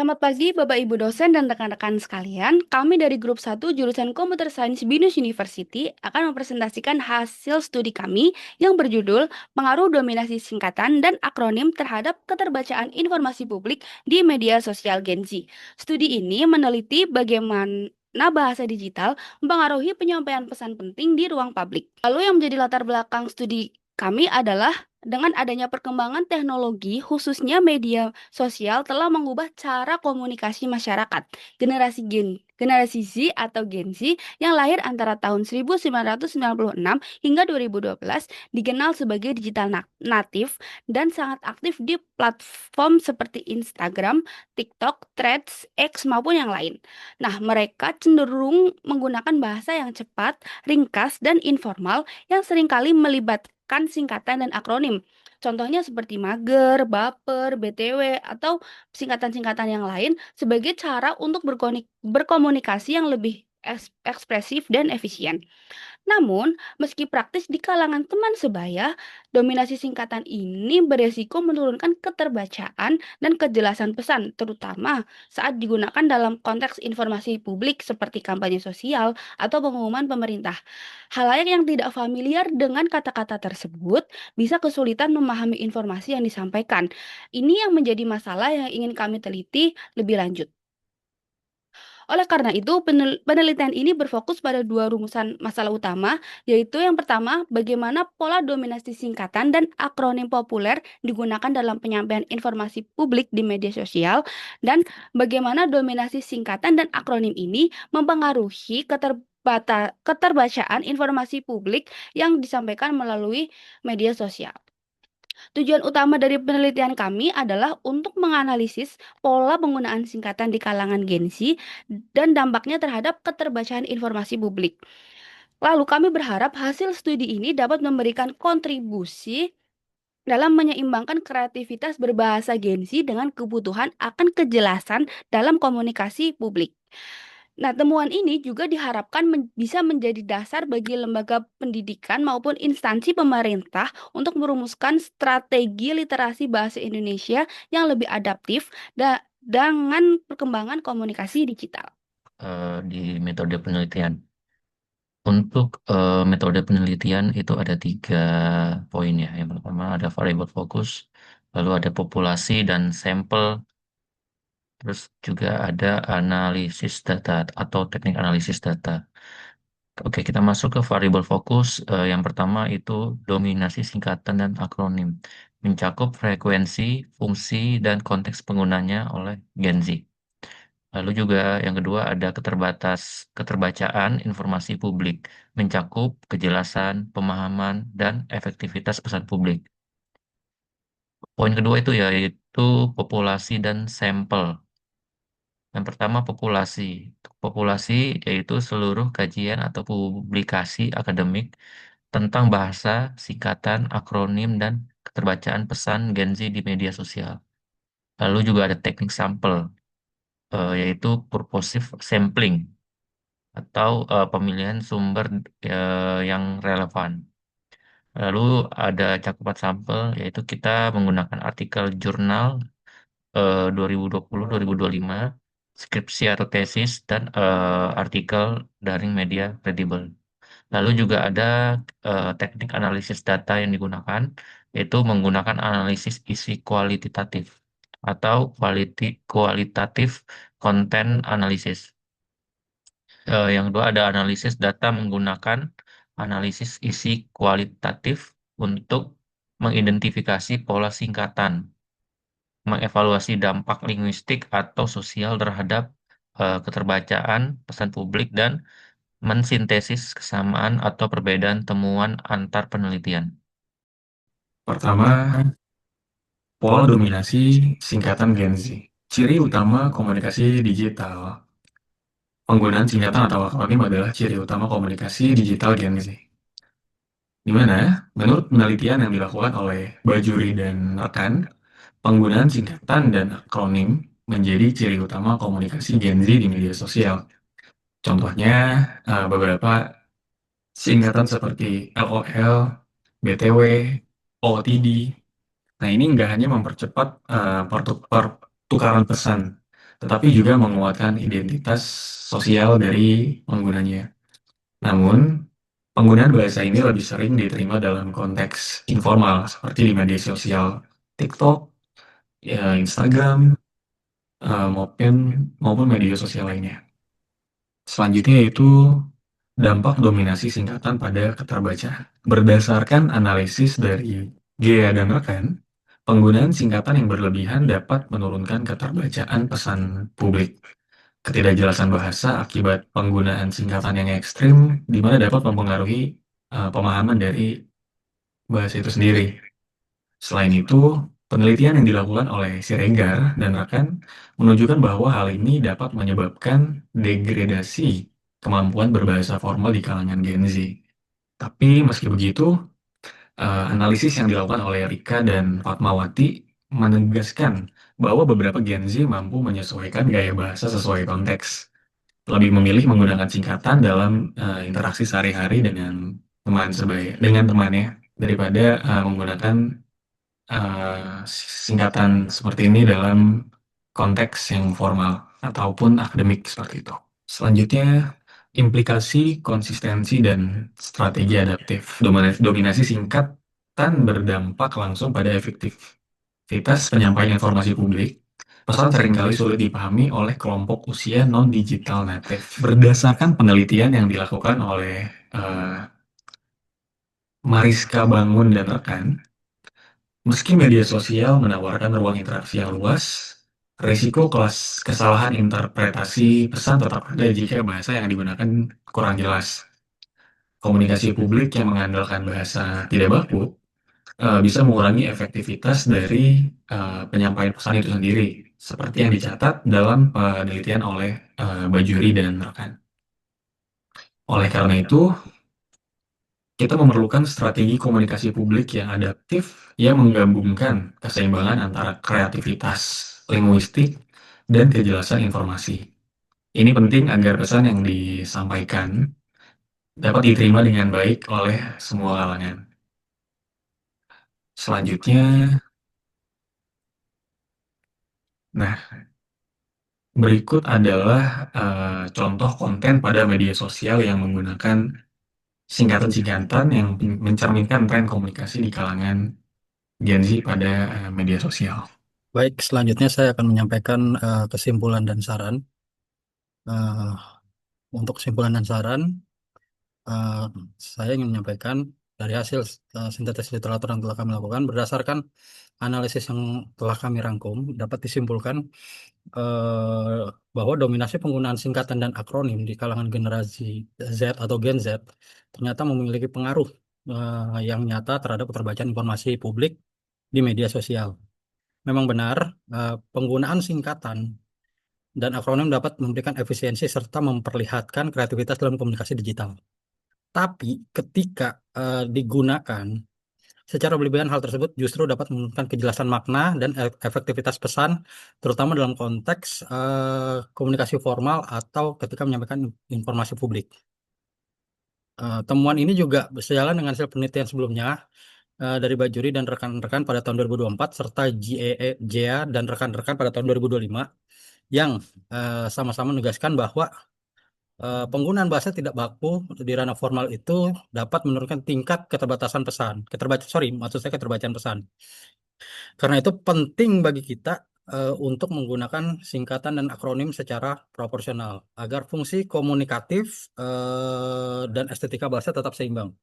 Selamat pagi Bapak Ibu dosen dan rekan-rekan sekalian. Kami dari grup 1 jurusan Computer Science BINUS University akan mempresentasikan hasil studi kami yang berjudul Pengaruh Dominasi Singkatan dan Akronim Terhadap Keterbacaan Informasi Publik di Media Sosial Gen Z. Studi ini meneliti bagaimana bahasa digital mempengaruhi penyampaian pesan penting di ruang publik. Lalu yang menjadi latar belakang studi kami adalah dengan adanya perkembangan teknologi, khususnya media sosial telah mengubah cara komunikasi masyarakat. Generasi Z atau Gen Z yang lahir antara tahun 1996 hingga 2012 dikenal sebagai digital native dan sangat aktif di platform seperti Instagram, TikTok, Threads, X maupun yang lain. Nah, mereka cenderung menggunakan bahasa yang cepat, ringkas, dan informal yang seringkali melibatkan singkatan dan akronim. Contohnya seperti mager, baper, BTW, atau singkatan-singkatan yang lain sebagai cara untuk berkomunikasi yang lebih ekspresif dan efisien. Namun, meski praktis di kalangan teman sebaya, dominasi singkatan ini beresiko menurunkan keterbacaan dan kejelasan pesan, terutama saat digunakan dalam konteks informasi publik seperti kampanye sosial atau pengumuman pemerintah. Halayak yang tidak familiar dengan kata-kata tersebut bisa kesulitan memahami informasi yang disampaikan. Ini yang menjadi masalah yang ingin kami teliti lebih lanjut. Oleh karena itu, penelitian ini berfokus pada dua rumusan masalah utama, yaitu yang pertama, bagaimana pola dominasi singkatan dan akronim populer digunakan dalam penyampaian informasi publik di media sosial, dan bagaimana dominasi singkatan dan akronim ini mempengaruhi keterbacaan informasi publik yang disampaikan melalui media sosial. Tujuan utama dari penelitian kami adalah untuk menganalisis pola penggunaan singkatan di kalangan Gen Z dan dampaknya terhadap keterbacaan informasi publik. Lalu kami berharap hasil studi ini dapat memberikan kontribusi dalam menyeimbangkan kreativitas berbahasa Gen Z dengan kebutuhan akan kejelasan dalam komunikasi publik. Nah, temuan ini juga diharapkan bisa menjadi dasar bagi lembaga pendidikan maupun instansi pemerintah untuk merumuskan strategi literasi bahasa Indonesia yang lebih adaptif dengan perkembangan komunikasi digital. Di metode penelitian. Untuk metode penelitian itu ada 3 poin ya. Yang pertama ada variable fokus, lalu ada populasi dan sampel, terus juga ada analisis data atau teknik analisis data. Oke, kita masuk ke variable fokus. Yang pertama itu dominasi singkatan dan akronim, mencakup frekuensi, fungsi, dan konteks penggunanya oleh Gen Z. Lalu juga yang kedua ada keterbacaan informasi publik, mencakup kejelasan, pemahaman, dan efektivitas pesan publik. Poin kedua itu yaitu populasi dan sampel. Yang pertama populasi. Populasi yaitu seluruh kajian atau publikasi akademik tentang bahasa, singkatan, akronim, dan keterbacaan pesan Gen Z di media sosial. Lalu juga ada teknik sampel, yaitu purposive sampling atau pemilihan sumber yang relevan. Lalu ada cakupan sampel, yaitu kita menggunakan artikel jurnal 2020-2025, skripsi atau tesis, dan artikel daring media kredibel. Lalu juga ada teknik analisis data yang digunakan, yaitu menggunakan analisis isi kualitatif atau kualitatif content analysis. Yang kedua ada analisis data menggunakan analisis isi kualitatif untuk mengidentifikasi pola singkatan, mengevaluasi dampak linguistik atau sosial terhadap keterbacaan pesan publik, dan mensintesis kesamaan atau perbedaan temuan antar penelitian. Pertama, pola dominasi singkatan Gen Z. Ciri utama komunikasi digital. Penggunaan singkatan atau akronim adalah ciri utama komunikasi digital Gen Z. Di mana, menurut penelitian yang dilakukan oleh Bajuri dan rekan, penggunaan singkatan dan akronim menjadi ciri utama komunikasi Gen Z di media sosial. Contohnya, beberapa singkatan seperti LOL, BTW, OOTD. Nah, ini nggak hanya mempercepat pertukaran pesan, tetapi juga menguatkan identitas sosial dari penggunanya. Namun, penggunaan bahasa ini lebih sering diterima dalam konteks informal, seperti di media sosial TikTok, ya, Instagram, maupun media sosial lainnya. Selanjutnya yaitu dampak dominasi singkatan pada keterbacaan. Berdasarkan analisis dari Gea dan rekan, penggunaan singkatan yang berlebihan dapat menurunkan keterbacaan pesan publik. Ketidakjelasan bahasa akibat penggunaan singkatan yang ekstrim, di mana dapat mempengaruhi pemahaman dari bahasa itu sendiri. Selain itu, penelitian yang dilakukan oleh Siregar dan rekan menunjukkan bahwa hal ini dapat menyebabkan degradasi kemampuan berbahasa formal di kalangan Gen Z. Tapi meski begitu, analisis yang dilakukan oleh Rika dan Fatmawati menegaskan bahwa beberapa Gen Z mampu menyesuaikan gaya bahasa sesuai konteks, lebih memilih menggunakan singkatan dalam interaksi sehari-hari dengan temannya daripada menggunakan singkatan seperti ini dalam konteks yang formal ataupun akademik seperti itu. Selanjutnya, implikasi konsistensi dan strategi adaptif. Dominasi singkatan berdampak langsung pada efektivitas penyampaian informasi publik. Pesan seringkali sulit dipahami oleh kelompok usia non-digital native. Berdasarkan penelitian yang dilakukan oleh eh, Mariska Bangun dan rekan, meski media sosial menawarkan ruang interaksi yang luas, risiko kelas kesalahan interpretasi pesan tetap ada jika bahasa yang digunakan kurang jelas. Komunikasi publik yang mengandalkan bahasa tidak baku bisa mengurangi efektivitas dari penyampaian pesan itu sendiri, seperti yang dicatat dalam penelitian oleh Bajuri dan rekan. Oleh karena itu, kita memerlukan strategi komunikasi publik yang adaptif yang menggabungkan keseimbangan antara kreativitas, linguistik, dan kejelasan informasi. Ini penting agar pesan yang disampaikan dapat diterima dengan baik oleh semua kalangan. Selanjutnya, nah, berikut adalah contoh konten pada media sosial yang menggunakan singkatan-singkatan yang mencerminkan tren komunikasi di kalangan Gen Z pada media sosial. Baik, selanjutnya saya akan menyampaikan kesimpulan dan saran. Eh, untuk kesimpulan dan saran, eh, saya ingin menyampaikan dari hasil sintetis literatur yang telah kami lakukan berdasarkan analisis yang telah kami rangkum dapat disimpulkan eh, bahwa dominasi penggunaan singkatan dan akronim di kalangan generasi Z atau Gen Z ternyata memiliki pengaruh yang nyata terhadap keterbacaan informasi publik di media sosial. Memang benar, penggunaan singkatan dan akronim dapat memberikan efisiensi serta memperlihatkan kreativitas dalam komunikasi digital. Tapi ketika digunakan secara berlebihan, hal tersebut justru dapat menurunkan kejelasan makna dan efektivitas pesan, terutama dalam konteks komunikasi formal atau ketika menyampaikan informasi publik. Temuan ini juga sejalan dengan hasil penelitian sebelumnya dari Bajuri dan rekan-rekan pada tahun 2024 serta GEA dan rekan-rekan pada tahun 2025 yang sama-sama menegaskan bahwa penggunaan bahasa tidak baku di ranah formal itu dapat menurunkan tingkat keterbatasan pesan. Maksud saya keterbacaan pesan. Karena itu penting bagi kita untuk menggunakan singkatan dan akronim secara proporsional agar fungsi komunikatif dan estetika bahasa tetap seimbang.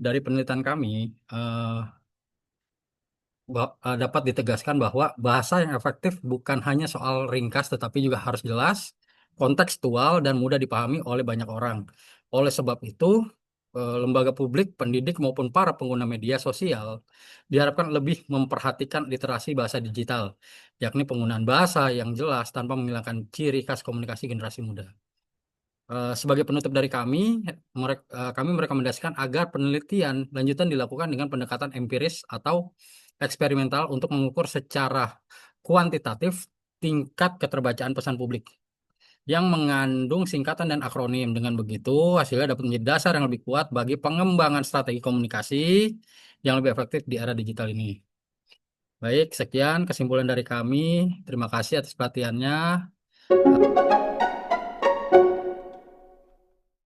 Dari penelitian kami, dapat ditegaskan bahwa bahasa yang efektif bukan hanya soal ringkas tetapi juga harus jelas, kontekstual, dan mudah dipahami oleh banyak orang. Oleh sebab itu, lembaga publik, pendidik maupun para pengguna media sosial diharapkan lebih memperhatikan literasi bahasa digital, yakni penggunaan bahasa yang jelas tanpa menghilangkan ciri khas komunikasi generasi muda. Sebagai penutup dari kami, kami merekomendasikan agar penelitian lanjutan dilakukan dengan pendekatan empiris atau eksperimental untuk mengukur secara kuantitatif tingkat keterbacaan pesan publik yang mengandung singkatan dan akronim. Dengan begitu, hasilnya dapat menjadi dasar yang lebih kuat bagi pengembangan strategi komunikasi yang lebih efektif di era digital ini. Baik, sekian kesimpulan dari kami. Terima kasih atas pelatihannya.